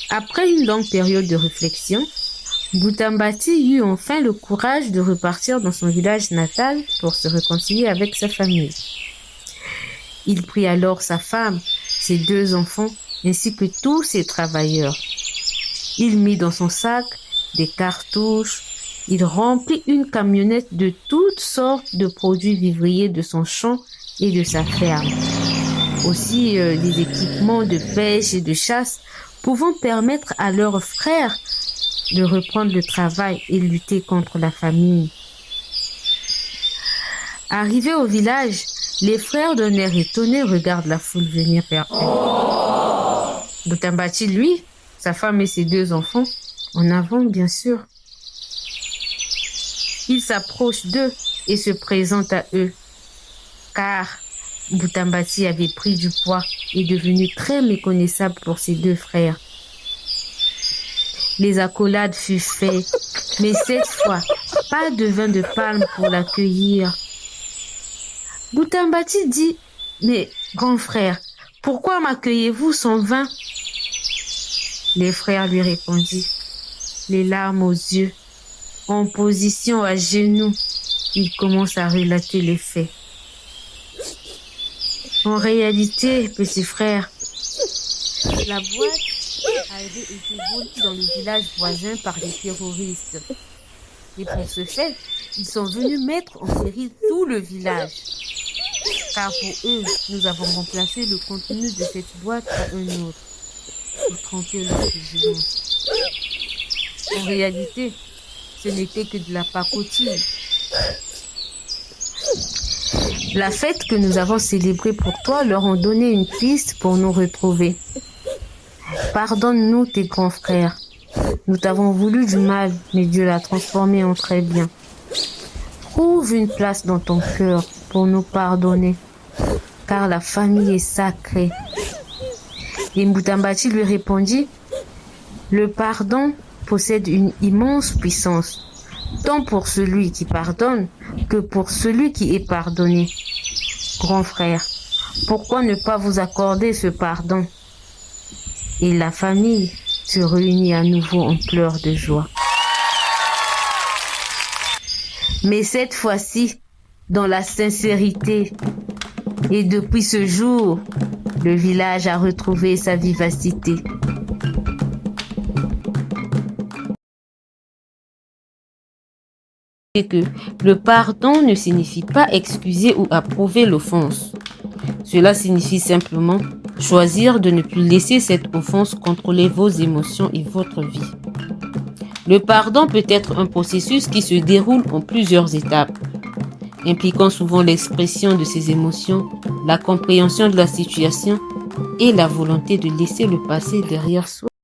Après une longue période de réflexion, Boutambati eut enfin le courage de repartir dans son village natal pour se réconcilier avec sa famille. Il prit alors sa femme, ses 2 enfants, ainsi que tous ses travailleurs. Il mit dans son sac des cartouches. Il remplit une camionnette de toutes sortes de produits vivriers de son champ et de sa ferme. Aussi des équipements de pêche et de chasse pouvant permettre à leurs frères de reprendre le travail et lutter contre la famine. Arrivés au village, les frères d'un air étonné regardent la foule venir vers eux. Boutambati, lui, sa femme et ses 2 enfants, en avant bien sûr. Il s'approche d'eux et se présente à eux, car Boutambati avait pris du poids et est devenu très méconnaissable pour ses 2 frères. Les accolades furent faites, mais cette fois, pas de vin de palme pour l'accueillir. Boutambati dit, « Mais, grand frère, pourquoi m'accueillez-vous sans vin ?» Les frères lui répondirent, les larmes aux yeux, en position à genoux. Il commence à relater les faits. En réalité, petit frère, la boîte avait été volée dans le village voisin par des terroristes. Et pour ce fait, ils sont venus mettre en péril tout le village. Car pour eux, nous avons remplacé le contenu de cette boîte par un autre, pour tromper leur vigilance. En réalité, ce n'était que de la pacotille. La fête que nous avons célébrée pour toi leur ont donné une piste pour nous retrouver. Pardonne-nous tes grands frères. Nous t'avons voulu du mal, mais Dieu l'a transformé en très bien. Trouve une place dans ton cœur pour nous pardonner, car la famille est sacrée. Et Boutambati lui répondit, le pardon possède une immense puissance, tant pour celui qui pardonne que pour celui qui est pardonné. Grand frère, pourquoi ne pas vous accorder ce pardon? Et la famille se réunit à nouveau en pleurs de joie. Mais cette fois-ci, dans la sincérité. Et depuis ce jour, le village a retrouvé sa vivacité. Et que le pardon ne signifie pas excuser ou approuver l'offense. Cela signifie simplement choisir de ne plus laisser cette offense contrôler vos émotions et votre vie. Le pardon peut être un processus qui se déroule en plusieurs étapes, impliquant souvent l'expression de ses émotions, la compréhension de la situation et la volonté de laisser le passé derrière soi.